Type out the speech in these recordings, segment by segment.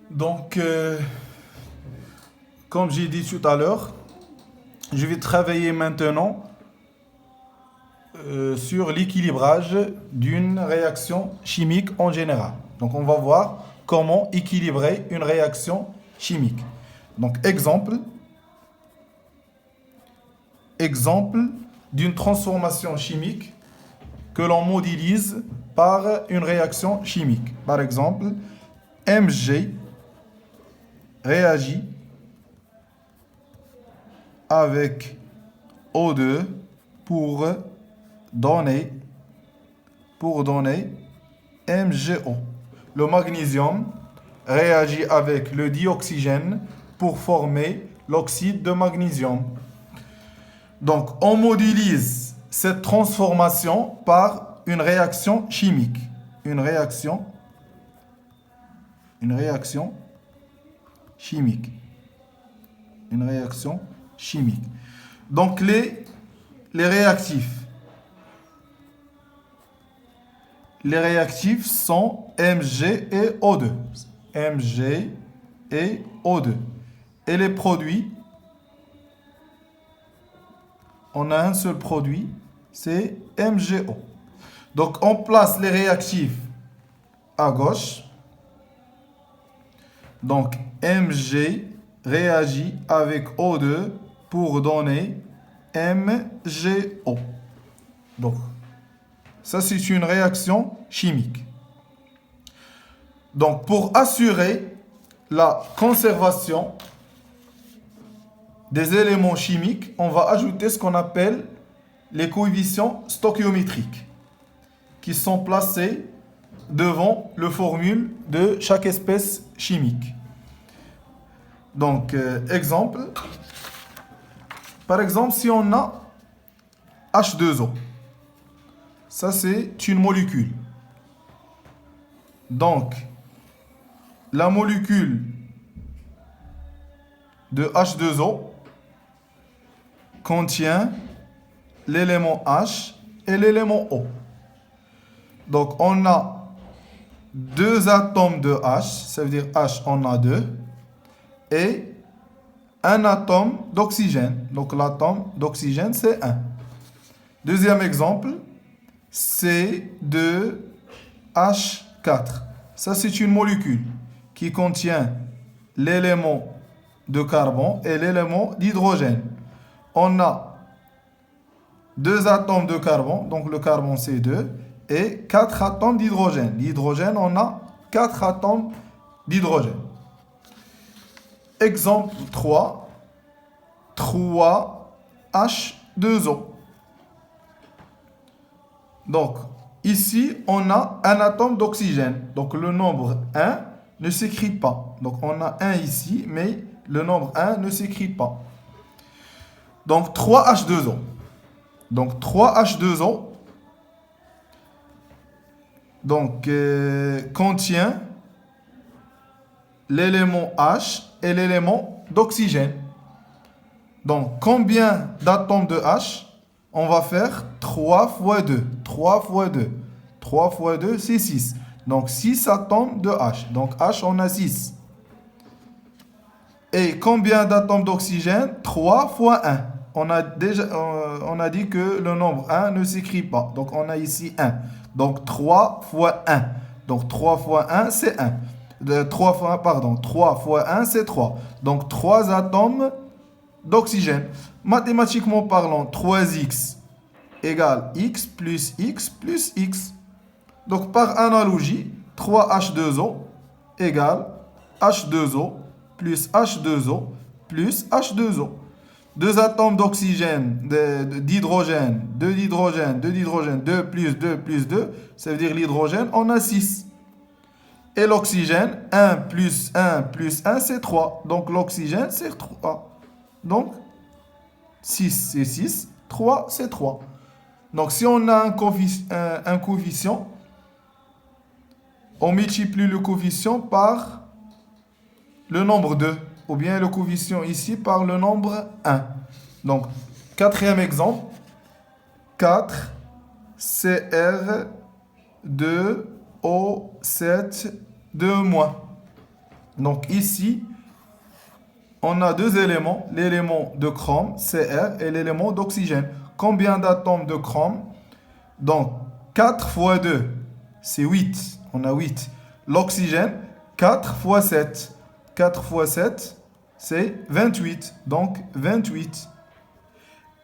Donc, comme j'ai dit tout à l'heure, je vais travailler maintenant sur l'équilibrage d'une réaction chimique en général. Donc, on va voir comment équilibrer une réaction chimique. Donc, exemple d'une transformation chimique que l'on modélise par une réaction chimique. Par exemple, Mg réagit avec O2 pour donner MgO. Le magnésium réagit avec le dioxygène pour former l'oxyde de magnésium. Donc, on modélise cette transformation par une réaction chimique. Une réaction chimique. Donc, les réactifs. Les réactifs sont Mg et O2. Mg et O2. Et les produits, on a un seul produit, c'est MgO. Donc, on place les réactifs à gauche. Donc, Mg réagit avec O2 pour donner MgO. Donc, ça, c'est une réaction chimique. Donc, pour assurer la conservation des éléments chimiques, on va ajouter ce qu'on appelle les coefficients stoichiométriques qui sont placés devant le formule de chaque espèce chimique. Donc, par exemple, si on a H2O, ça c'est une molécule. Donc, la molécule de H2O contient l'élément H et l'élément O. Donc, on a deux atomes de H, ça veut dire H, on a deux, et un atome d'oxygène. Donc, l'atome d'oxygène, c'est 1. Deuxième exemple, C2H4. Ça, c'est une molécule qui contient l'élément de carbone et l'élément d'hydrogène. On a deux atomes de carbone, donc le carbone c'est 2, et 4 atomes d'hydrogène. L'hydrogène, on a 4 atomes d'hydrogène. Exemple 3, 3H2O. Donc, ici, on a un atome d'oxygène. Donc, le nombre 1 ne s'écrit pas. Donc, on a 1 ici, mais le nombre 1 ne s'écrit pas. Donc, 3H2O. Donc, 3H2O contient l'élément H et l'élément d'oxygène. Donc, combien d'atomes de H? On va faire 3 fois 2. 3 fois 2. 3 fois 2, c'est 6. Donc, 6 atomes de H. Donc, H, on a 6. Et combien d'atomes d'oxygène? 3 fois 1. On a dit que le nombre 1 ne s'écrit pas. Donc, on a ici 1. Donc, 3 fois 1. Donc, 3 fois 1, c'est 1. 3 fois 1, c'est 3. Donc, 3 atomes d'oxygène. Mathématiquement parlant, 3x égale x plus x plus x. Donc, par analogie, 3H2O égale H2O plus H2O plus H2O. Deux atomes d'oxygène, d'hydrogène, 2 d'hydrogène, 2 d'hydrogène, 2 plus 2 plus 2, ça veut dire l'hydrogène, on a 6. Et l'oxygène, 1 plus 1 plus 1, c'est 3. Donc l'oxygène, c'est 3. Donc, 6, c'est 6. 3, c'est 3. Donc, si on a un coefficient, on multiplie le coefficient par le nombre 2. Ou bien le coefficient ici par le nombre 1. Donc, quatrième exemple. 4 Cr2O7 2-. Donc ici, on a deux éléments, l'élément de chrome, Cr, et l'élément d'oxygène. Combien d'atomes de chrome? Donc 4 fois 2, c'est 8. On a 8. L'oxygène, 4 fois 7. 4 fois 7, c'est 28. Donc 28.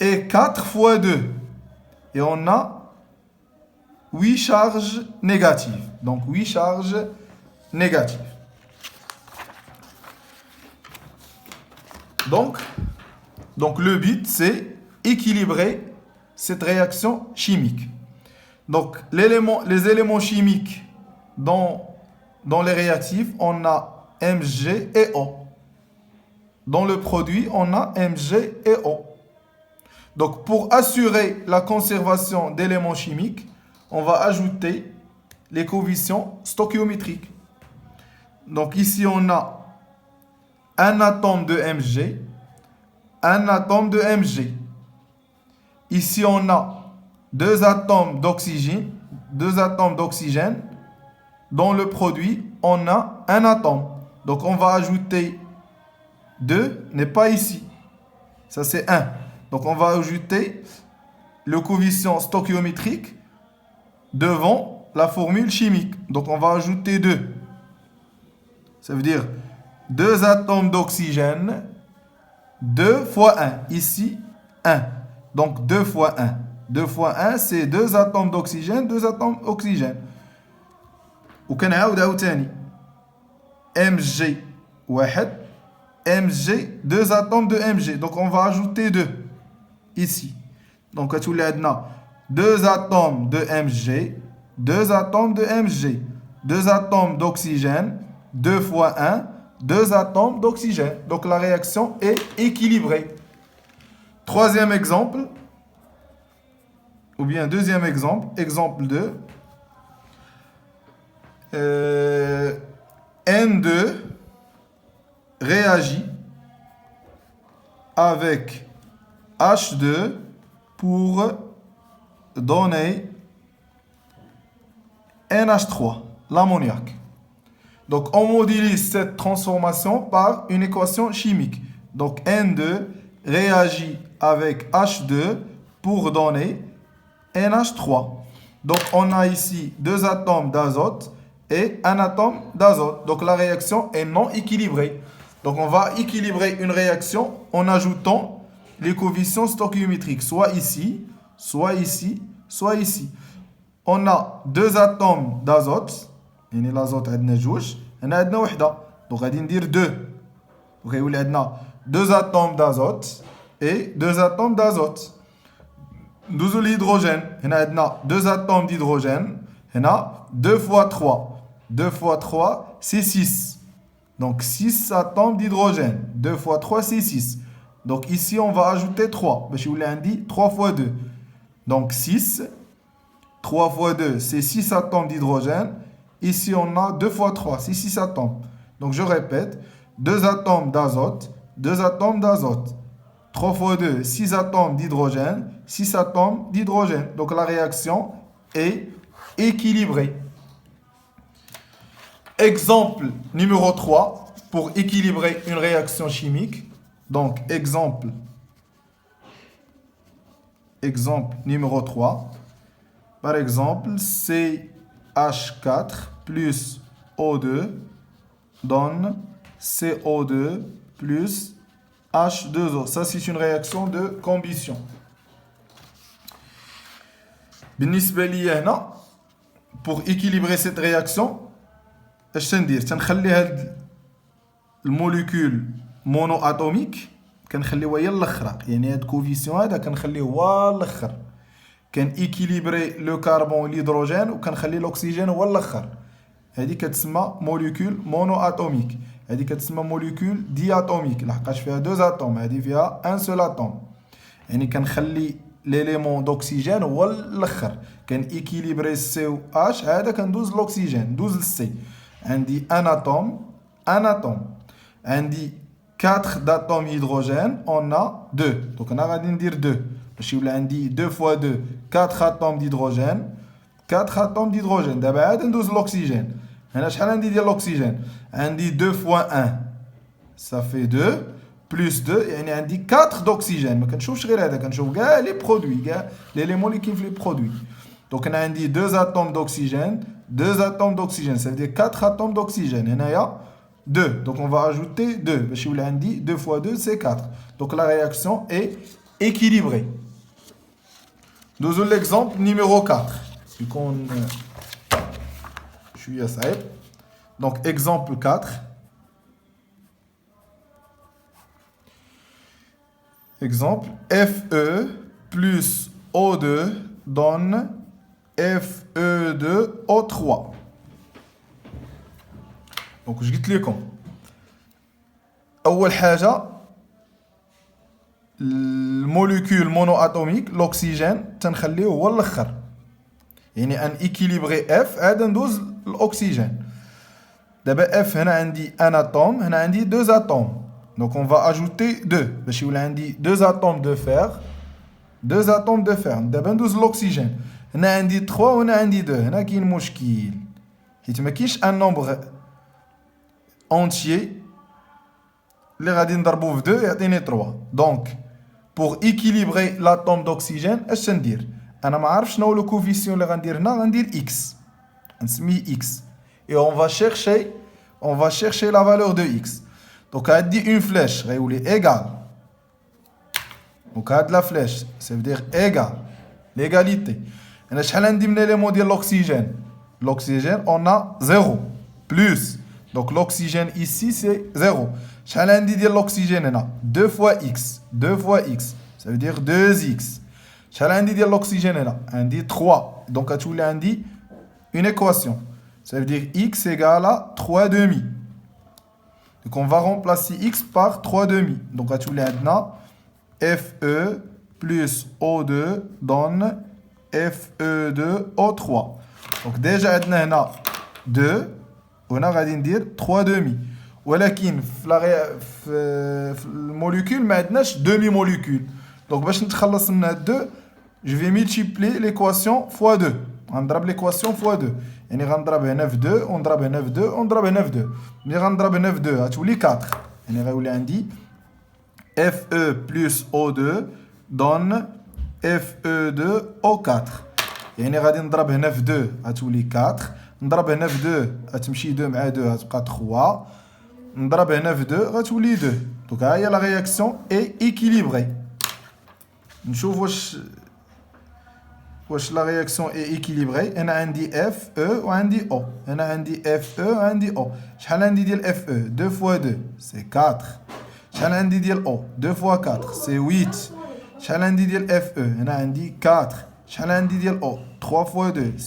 Et 4 fois 2. Et on a 8 charges négatives. Donc 8 charges négatives. Donc le but, c'est équilibrer cette réaction chimique. Donc, les éléments chimiques dans les réactifs, on a Mg et O. Dans le produit, on a Mg et O. Donc, pour assurer la conservation d'éléments chimiques, on va ajouter les coefficients stoichiométriques. Donc, ici, on a un atome de Mg, un atome de Mg. Ici, on a deux atomes d'oxygène. Dans le produit, on a un atome. Donc, on va ajouter 2, n'est pas ici. Ça, c'est 1. Donc, on va ajouter le coefficient stoichiométrique devant la formule chimique. Donc, on va ajouter 2. Ça veut dire 2 atomes d'oxygène, 2 fois 1. Ici, 1. Donc 2 fois 1. 2 fois 1, c'est 2 atomes d'oxygène, 2 atomes d'oxygène. وكنعاود عاوتاني Mg 1, Mg, 2 atomes de Mg. Donc on va ajouter 2 ici. Donc كتولي عندنا 2 atomes de Mg, 2 atomes de Mg, 2 atomes d'oxygène, 2 fois 1, 2 atomes d'oxygène. Donc la réaction est équilibrée. Troisième exemple, ou bien deuxième exemple, exemple 2. N2 réagit avec H2 pour donner NH3, l'ammoniac. Donc on modélise cette transformation par une équation chimique. Donc N2 réagit avec H2 pour donner NH3. Donc on a ici 2 atomes d'azote et un atome d'azote. Donc la réaction est non équilibrée. Donc on va équilibrer une réaction en ajoutant les coefficients stoichiométriques, soit ici, soit ici, soit ici. On a 2 atomes d'azote. يعني l'azote عندنا جوج, هنا عندنا وحده. Donc غادي ندير 2. وغيولي عندنا 2 atomes d'azote et 2 atomes d'azote. 12 l'hydrogène. هنا عندنا 2 atomes d'hydrogène. هنا 2 fois 3. 2 fois 3, c'est 6. Donc 6 atomes d'hydrogène. 2 fois 3, c'est 6. Donc ici, on va ajouter 3. باش يولي عندي 3 fois 2. Donc 6. 3 fois 2, c'est 6 atomes d'hydrogène. Ici, on a 2 fois 3, c'est 6 atomes. Donc je répète, 2 atomes d'azote, 2 atomes d'azote. 3 fois 2, 6 atomes d'hydrogène, 6 atomes d'hydrogène. Donc la réaction est équilibrée. Exemple numéro 3, pour équilibrer une réaction chimique. Donc exemple numéro 3. Par exemple, CH4 plus O2 donne CO2 plus H2O. Ça, c'est une réaction de combustion. بالنسبة لي هنا, pour équilibrer cette réaction, اش تندير؟ تنخلي هاد الموليكول مونو اتوميك كنخليوها هي الاخرى. يعني هاد الكوفيسيون هذا كنخليه هو الاخر. كان ايكيليبري لو كربون والهيدروجين وكنخلي الاكسجين هو الاخر. هذه كتسمى موليكول مونو اتوميك. هذه كتسمى موليكول دي اتوميك لحقاش فيها 2 اتوم. هذه فيها ان سول اتوم. يعني كنخلي ليليمون دوكسيجين هو الاخر. كان ايكيليبري سي و اش, هذا كندوز الاكسجين, ندوز للسي. عندي ان اتوم. عندي 4 d'atomes hydrogène, on a 2. Donc on a غادي ندير 2. باش يولي عندي 2 fois 2, 4 atomes d'hydrogène. 4 atomes d'hydrogène. دابا عاد ندوز l'oxygène. هنا شحال عندي ديال l'oxygène عندي 2 fois 1 ça fait 2 plus 2 يعني عندي 4 d'oxygène ما كنشوفش غير هذا كنشوف كاع لي برودوي كاع ليليمون اللي كاين في لي برودوي دونك انا عندي 2 atomes d'oxygène 2 atomes d'oxygène ça veut dire 4 atomes d'oxygène هنايا 2 donc on va ajouter 2 باش يولي عندي 2 fois 2 c'est 4 donc la réaction est équilibrée. Nous l'exemple numéro 4 vu qu'on je suis à ça. Donc exemple 4. Exemple, Fe plus O2 donne Fe2O3. Donc je قلت لكم أول حاجة الموليكول مونواتوميك l'oxygène تنخليه هو الاخر يعني ان équilibré F عاد ندوز l'oxygène. دابا F هنا عندي un atome هنا عندي 2 atomes. Donc on va ajouter 2 باش يولي عندي 2 atomes de fer 2 atomes de fer دابا ندوز l'oxygène هنا عندي 3 وهنا عندي 2 هنا كاين مشكل حيت ما كاينش ان نومبر entier اللي غادي نضربوه في 2 يعطيني 3 دونك pour équilibrer l'atome d'oxygène اش ندير انا ما عارفش شنو لو كوفيسيون اللي غندير هنا غندير x نسميه x et on va chercher la valeur de x. Donc, on dit une flèche, égale. Donc, la flèche, ça veut dire égal. L'égalité. Et là, on dit l'élément de l'oxygène. L'oxygène, on a 0. Plus. Donc, l'oxygène ici, c'est 0. On dit l'oxygène, on a 2 fois x. 2 fois x. Ça veut dire 2x. On dit l'oxygène, on dit 3. Donc, on dit une équation. Ça veut dire x égale à 3 demi. Donc on va remplacer x par 3 demi. Donc à tous les maintenant, Fe plus O2 donne Fe2O3. Donc déjà on a 2, on a dire 3 demi. ولكن في الموليكول ما عندناش demi molécule. Donc باش نتخلص من هاد 2, je vais multiplier l'équation fois 2. غنضرب l'équation fois 2. يعني غنضرب هنا في 2 ونضرب هنا في 2 ونضرب هنا في 2 ملي غنضرب هنا في 2 غتولي 4 يعني غيولي عندي Fe plus O2 donne Fe2O4 يعني غادي نضرب هنا في 2 غتولي 4 نضرب هنا في 2 غتمشي 2 مع 2 غتبقى 3 نضرب هنا في 2 غتولي 2 دونك ها هي لا رياكسيون اي ايكيليبري نشوف واش لا رياكسيون اي ايكيليبري انا عندي اف او وعندي او انا عندي اف او وعندي او شحال عندي ديال اف او 2 فوا 2 سي 4 شحال عندي ديال او 2 فوا 4 سي 8 شحال عندي ديال اف او هنا عندي 4 شحال عندي ديال او 3 فوا 2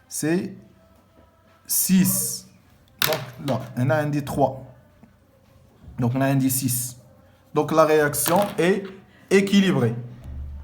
سي 6 دونك لا هنا عندي 3 دونك هنا عندي 6 دونك لا رياكسيون اي équilibrée.